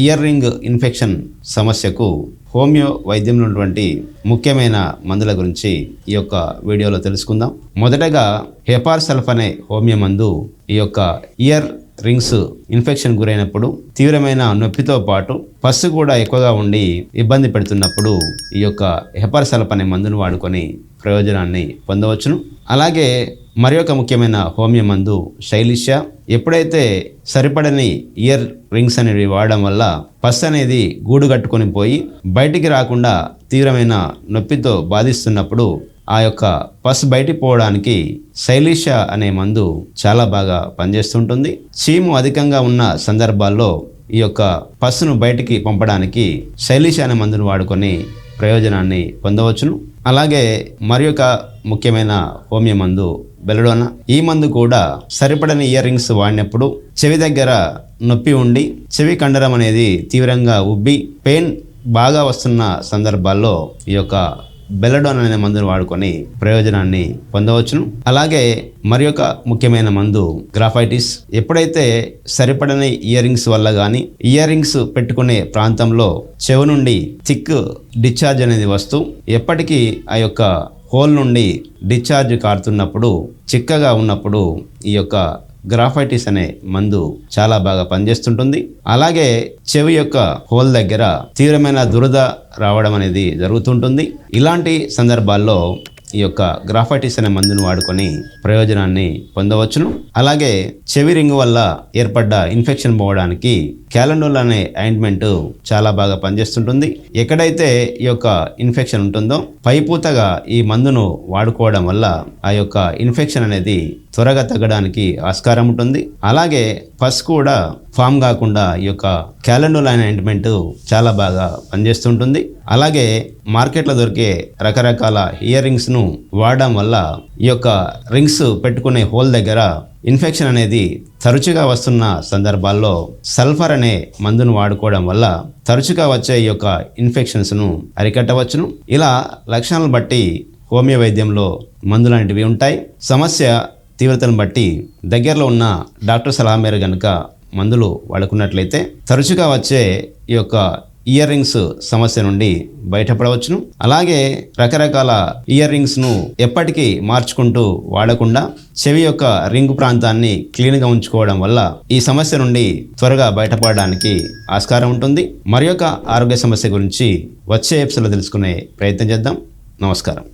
Ear ring infection సమస్యకు homeo వైద్యంలో ఉన్నటువంటి ముఖ్యమైన మందుల గురించి ఈ యొక్క వీడియోలో తెలుసుకుందాం. మొదటగా హెపార్ సల్ఫ్ అనే హోమియో మందు ఈ యొక్క ఇయర్ రింగ్స్ ఇన్ఫెక్షన్ గురైనప్పుడు తీవ్రమైన నొప్పితో పాటు పస్సు కూడా ఎక్కువగా ఉండి ఇబ్బంది పెడుతున్నప్పుడు ఈ యొక్క హెపార్ సల్ఫ్ అనే మందును వాడుకొని ప్రయోజనాన్ని పొందవచ్చును. అలాగే మరి ఒక ముఖ్యమైన హోమియో మందు శైలిష్య. ఎప్పుడైతే సరిపడని ఇయర్ రింగ్స్ అనేవి వాడడం వల్ల పస్సు అనేది గూడు కట్టుకొని పోయి బయటికి రాకుండా తీవ్రమైన నొప్పితో బాధిస్తున్నప్పుడు ఆ యొక్క పస్ బయటికి పోవడానికి శైలిష అనే మందు చాలా బాగా పనిచేస్తుంటుంది. చీము అధికంగా ఉన్న సందర్భాల్లో ఈ యొక్క పస్సును బయటికి పంపడానికి శైలిష అనే మందును వాడుకొని ప్రయోజనాన్ని పొందవచ్చును. అలాగే మరి ఒక ముఖ్యమైన హోమియో మందు బెలడోనా. ఈ మందు కూడా సరిపడని ఇయర్ రింగ్స్ వాడినప్పుడు చెవి దగ్గర నొప్పి ఉండి చెవి కండరం అనేది తీవ్రంగా ఉబ్బి పెయిన్ బాగా వస్తున్న సందర్భాల్లో ఈ యొక్క బెలడోనా అనే మందును వాడుకొని ప్రయోజనాన్ని పొందవచ్చును. అలాగే మరి ఒక ముఖ్యమైన మందు గ్రాఫైటిస్. ఎప్పుడైతే సరిపడని ఇయర్ రింగ్స్ వల్ల కానీ ఇయర్ రింగ్స్ పెట్టుకునే ప్రాంతంలో చెవి నుండి థిక్ డిశ్చార్జ్ అనేది వస్తూ ఎప్పటికీ ఆ యొక్క హోల్ నుండి డిశ్చార్జ్ కారుతున్నప్పుడు చిక్కగా ఉన్నప్పుడు ఈ యొక్క గ్రాఫైటిస్ అనే మందు చాలా బాగా పనిచేస్తుంటుంది. అలాగే చెవి యొక్క హోల్ దగ్గర తీవ్రమైన దురద రావడం అనేది జరుగుతుంటుంది. ఇలాంటి సందర్భాల్లో ఈ యొక్క గ్రాఫైటిస్ అనే మందును వాడుకొని ప్రయోజనాన్ని పొందవచ్చును. అలాగే చెవి రింగు వల్ల ఏర్పడ్డ ఇన్ఫెక్షన్ పోవడానికి క్యాలెండోల్ అనే ఆయింట్మెంట్ చాలా బాగా పనిచేస్తుంటుంది. ఎక్కడైతే ఈ యొక్క ఇన్ఫెక్షన్ ఉంటుందో పైపూతగా ఈ మందును వాడుకోవడం వల్ల ఆ యొక్క ఇన్ఫెక్షన్ అనేది త్వరగా తగ్గడానికి ఆస్కారం ఉంటుంది. అలాగే పస్ కూడా ఫామ్ కాకుండా ఈ యొక్క క్యాలెండోల్ అనే ఆయింట్మెంట్ చాలా బాగా పనిచేస్తుంటుంది. అలాగే మార్కెట్లో దొరికే రకరకాల ఇయర్ రింగ్స్ను వాడడం వల్ల ఈ యొక్క రింగ్స్ పెట్టుకునే హోల్ దగ్గర ఇన్ఫెక్షన్ అనేది తరచుగా వస్తున్న సందర్భాల్లో సల్ఫర్ అనే మందును వాడుకోవడం వల్ల తరచుగా వచ్చే ఈ యొక్క ఇన్ఫెక్షన్స్ను అరికట్టవచ్చును. ఇలా లక్షణాలను బట్టి హోమియో వైద్యంలో మందులు అనేటివి ఉంటాయి. సమస్య తీవ్రతను బట్టి దగ్గరలో ఉన్న డాక్టర్ సలహా మేర కనుక మందులు వాడుకున్నట్లయితే తరచుగా వచ్చే ఈ యొక్క ఇయర్ రింగ్స్ సమస్య నుండి బయటపడవచ్చును. అలాగే రకరకాల ఇయర్ రింగ్స్ను ఎప్పటికీ మార్చుకుంటూ వాడకుండా చెవి యొక్క రింగ్ ప్రాంతాన్ని క్లీన్గా ఉంచుకోవడం వల్ల ఈ సమస్య నుండి త్వరగా బయటపడడానికి ఆస్కారం ఉంటుంది. మరి యొక్క ఆరోగ్య సమస్య గురించి వచ్చే ఎపిసోడ్లో తెలుసుకునే ప్రయత్నం చేద్దాం. నమస్కారం.